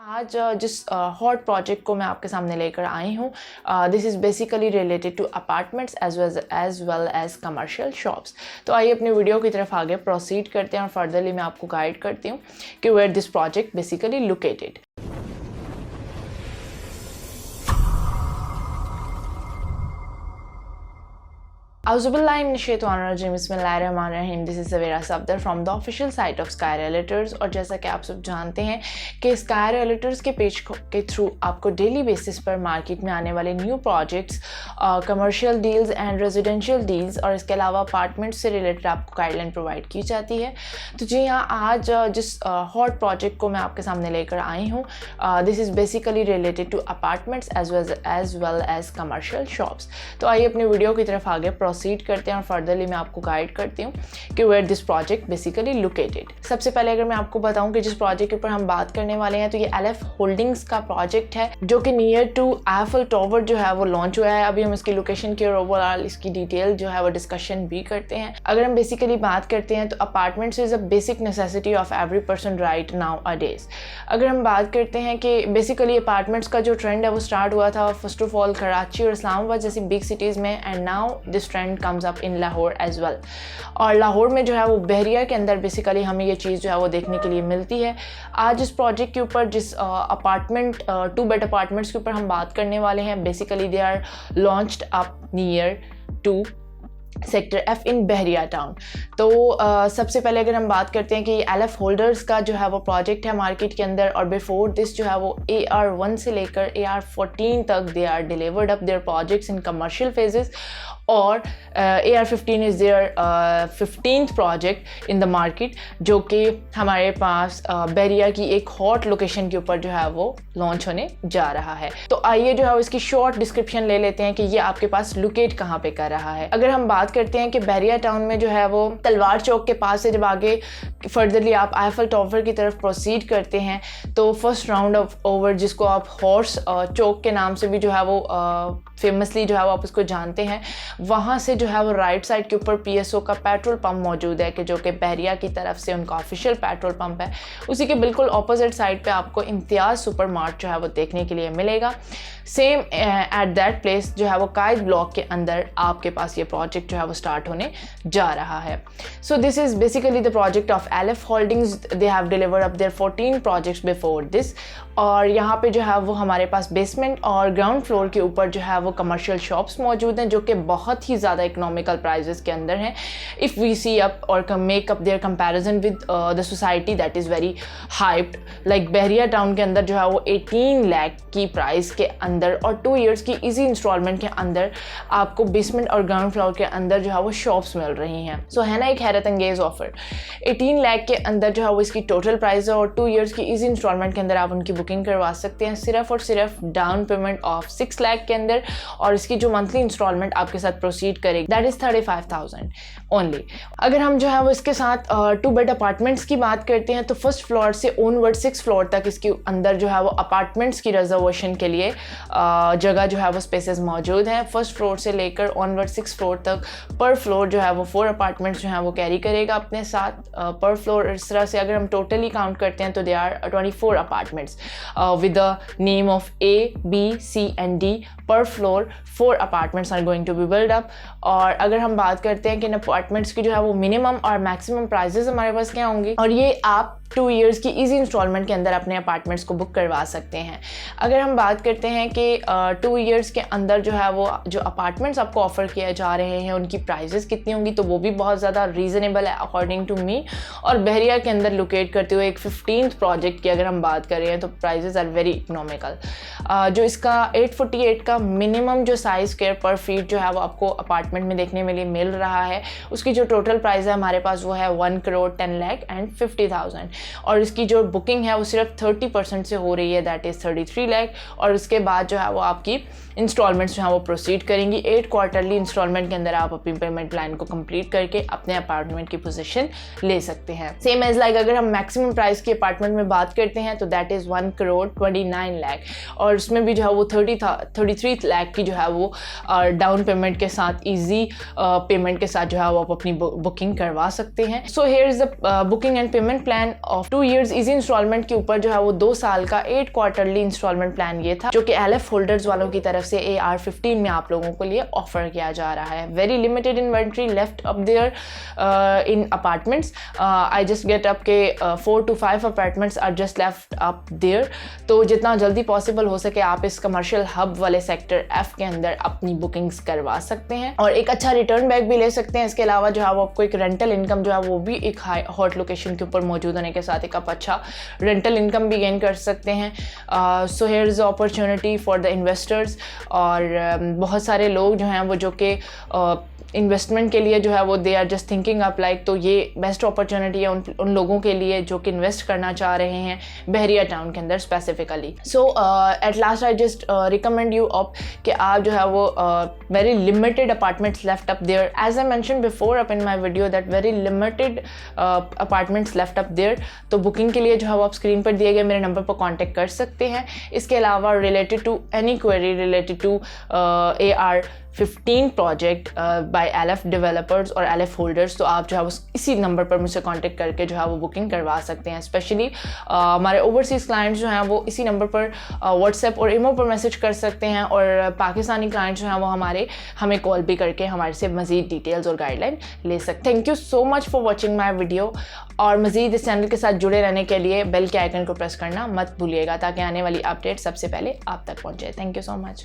आज जिस hot project को मैं आपके सामने लेकर आई हूँ, this is basically related to apartments as well as commercial shops. तो आइए अपनी वीडियो की तरफ आगे प्रोसीड करते हैं और फर्दरली मैं आपको गाइड करती हूँ कि where this project basically located. बिस्मिल्लाहिर्रहमानिर्रहीम। This is Savera Safdar from the official site of Sky Realtors. और जैसा कि आप सब जानते हैं कि स्काई रियल्टर्स के पेज के थ्रू आपको डेली बेसिस पर मार्केट में आने वाले new projects, commercial deals and residential deals और इसके अलावा अपार्टमेंट्स से रिलेटेड आपको गाइडलाइन प्रोवाइड की जाती है। तो जी हाँ, आज जिस हॉट प्रोजेक्ट को मैं आपके सामने लेकर आई हूँ, this is basically related to apartments as well as commercial shops. तो आइए अपनी वीडियो की तरफ आगे प्रोसीड करते हैं और फर्दरली मैं आपको गाइड करती हूँ कि where this project basically located. सबसे पहले अगर मैं आपको बताऊं कि जिस प्रोजेक्ट के ऊपर हम बात करने वाले हैं, तो ये LF होल्डिंग्स का प्रोजेक्ट है जो कि नियर टू एफिल टावर जो है वो लॉन्च हुआ है। अभी हम इसकी लोकेशन की और ओवरऑल इसकी डिटेल जो है वो डिस्कशन भी करते हैं। अगर हम बेसिकली बात करते हैं तो apartments is a basic necessity of every person right now a days. अगर हम बात करते हैं कि बेसिकली अपार्टमेंट्स का जो ट्रेंड है वो स्टार्ट हुआ था फर्स्ट ऑफ ऑल कराची और इस्लामाबाद जैसी बिग सिटीज़ में, and now this trend comes up in Lahore as well. और लाहौर में जो है वो बहरिया के अंदर बेसिकली हमें ये चीज़ जो है वो देखने के लिए मिलती है। आज इस प्रोजेक्ट के ऊपर जिस अपार्टमेंट 2 बेड अपार्टमेंट्स के ऊपर हम बात करने वाले हैं, basically they are launched up near to sector F in Bahria Town. तो सबसे पहले अगर हम बात करते हैं कि LF होल्डर्स का जो है वो प्रोजेक्ट है मार्केट के अंदर, और बिफोर दिस जो है वो AR1 से लेकर AR14 तक they are delivered up their projects in commercial phases, और AR15 is their 15th project in the market जो कि हमारे पास बहरिया की एक हॉट लोकेशन के ऊपर जो है वो लॉन्च होने जा रहा है। तो आइए जो है इसकी शॉर्ट डिस्क्रिप्शन ले लेते हैं कि ये आपके पास लोकेट कहाँ पे कर रहा है। अगर हम बात करते हैं कि बहरिया टाउन में जो है वो तलवार चौक के पास से जब आगे फर्दरली आप एफिल टावर की तरफ प्रोसीड करते हैं तो फर्स्ट राउंड ऑफ ओवर, जिसको आप हॉर्स चौक के नाम से भी जो है वो फेमसली जो है वो आप उसको जानते हैं, वहाँ से जो है वो राइट साइड के ऊपर PSO का पेट्रोल पंप मौजूद है कि जो कि बहरिया की तरफ से उनका ऑफिशियल पेट्रोल पंप है। उसी के बिल्कुल ऑपोजिट साइड पे आपको इम्तियाज़ सुपर मार्ट जो है वो देखने के लिए मिलेगा। सेम एट दैट प्लेस जो है वो कायद ब्लॉक के अंदर आपके पास ये प्रोजेक्ट जो है वो स्टार्ट होने जा रहा है। So this is basically the project of LF holdings. They have delivered up their 14 projects before this. और यहाँ पे जो है वो हमारे पास बेसमेंट और ग्राउंड फ्लोर के ऊपर जो है वो कमर्शियल शॉप्स मौजूद हैं जो कि बहुत ही ज़्यादा इकोनॉमिकल प्राइजेस के अंदर हैं। इफ़ वी सी अप और make up their comparison with the society that is very hyped, like Bahria Town के अंदर जो है वो 18 लाख की प्राइस के अंदर और 2 इयर्स की इजी इंस्टॉलमेंट के अंदर आपको बेसमेंट और ग्राउंड फ्लोर के अंदर जो है वो शॉप्स मिल रही हैं। सो है ना एक हैरत अंगेज ऑफर। 18 लाख के अंदर जो है वो इसकी टोटल प्राइस है और 2 इयर्स की इजी इंस्टॉलमेंट के अंदर आप उनकी बुकिंग करवा सकते हैं सिर्फ और सिर्फ डाउन पेमेंट ऑफ 6 लाख के अंदर, और इसकी जो मंथली इंस्टॉलमेंट आपके साथ प्रोसीड करेगी दैट इज़ 35,000 ओनली। अगर हम जो है वो इसके साथ 2 बेड अपार्टमेंट्स की बात करते हैं तो फर्स्ट फ्लोर से ओनवर्ड 6 फ्लोर तक इसके अंदर जो है वो अपार्टमेंट्स की रिजर्वेशन के लिए जगह जो है वो स्पेसेस मौजूद हैं। फर्स्ट फ्लोर से लेकर ऑनवर्ड 6 फ्लोर तक पर फ्लोर जो है वो 4 अपार्टमेंट्स जो है वो कैरी करेगा अपने साथ पर फ्लोर। इस तरह से अगर हम टोटली काउंट करते हैं तो they are 24 apartments with the name of A, B, C and D per floor 4 apartments are going to be built up। और अगर हम बात करते हैं कि इन अपार्टमेंट्स की जो है वो मिनिमम और मैक्सिमम प्राइजेस हमारे पास क्या होंगी, और ये आप 2 इयर्स की इजी इंस्टॉलमेंट के अंदर अपने अपार्टमेंट्स को बुक करवा सकते हैं। अगर हम बात करते हैं कि 2 इयर्स के अंदर जो है वो जो अपार्टमेंट्स आपको ऑफर किए जा रहे हैं उनकी प्राइजेस कितनी होंगी, तो वो भी बहुत ज़्यादा रीज़नेबल है अकॉर्डिंग टू मी। और बहरिया के अंदर लोकेट करते हुए एक 15th प्रोजेक्ट की अगर हम बात कर रहे हैं तो प्राइजेस आर वेरी इकोनॉमिकल। जो इसका 848 का मिनिमम जो साइज स्क्वायर पर फीट जो है वो आपको अपार्टमेंट में देखने में लिए मिल रहा है, उसकी जो टोटल प्राइस है हमारे पास वो है 1,10,50,000। और इसकी जो बुकिंग है वो सिर्फ 30% से हो रही है, दैट इज़ 33 लाख। और उसके बाद जो है वो आपकी इंस्टॉलमेंट्स जो है वो प्रोसीड करेंगी। 8 क्वार्टरली इंस्टॉलमेंट के अंदर आप अपनी पेमेंट प्लान को कंप्लीट करके अपने अपार्टमेंट की पोजीशन ले सकते हैं। सेम एज लाइक अगर हम मैक्सिमम प्राइस की अपार्टमेंट में बात करते हैं तो दैट इज़ 1,29 लाख, और उसमें भी जो है वो 33 लाख की जो है वो डाउन पेमेंट के साथ ईजी पेमेंट के साथ जो है वो आप अपनी बुकिंग करवा सकते हैं। So here is the booking and payment plan of 2 years easy instalment के ऊपर जो है वो 2 साल का 8 क्वार्टरली इंस्टॉलमेंट प्लान ये था, जो कि LF होल्डर्स वालों की तरफ से AR15 में आप लोगों को लिए ऑफर किया जा रहा है। Very limited inventory left up there in apartments. I just get up के 4 to 5 apartments are just left up there. तो जितना जल्दी पॉसिबल हो सके आप इस कमर्शियल हब वाले सेक्टर F के अंदर अपनी बुकिंग्स करवा सकते हैं और एक अच्छा रिटर्न बैक भी ले सकते हैं। इसके अलावा जो है वो आपको एक रेंटल इनकम जो है वो भी एक हाई हॉट लोकेशन के ऊपर मौजूद होने के साथ एक आप अच्छा रेंटल इनकम भी गेन कर सकते हैं। So here is opportunity for the investors. और बहुत सारे लोग जो हैं वो जो कि इन्वेस्टमेंट के लिए जो है वो they are just thinking up like, तो ये बेस्ट अपॉर्चुनिटी है उन लोगों के लिए जो कि इन्वेस्ट करना चाह रहे हैं बहरिया टाउन के अंदर specifically. So at last I just recommend you up कि आप जो है वो very limited apartments left up there, as I mention before up in my video that very limited apartments left up there. तो बुकिंग के लिए जो है वो आप स्क्रीन पर दिए गए मेरे नंबर पर कॉन्टैक्ट कर सकते हैं। इसके अलावा related to any query related to AR15 project by LF developers और LF होल्डर्स, तो आप जो है इसी नंबर पर मुझसे कांटेक्ट करके जो है वो बुकिंग करवा सकते हैं। स्पेशली हमारे ओवरसीज़ क्लाइंट्स जो हैं वो इसी नंबर पर व्हाट्सएप और ईमो पर मैसेज कर सकते हैं और पाकिस्तानी क्लाइंट्स जो हैं वो हमें कॉल भी करके हमारे से मज़ीद डिटेल्स और गाइडलाइन ले सकते हैं। Thank you so much for watching my video और मज़ीद इस चैनल के साथ जुड़े रहने के लिए बेल के आइकन को प्रेस करना मत भूलिएगा ताकि आने वाली अपडेट सबसे पहले आप तक पहुँचे। Thank you so much.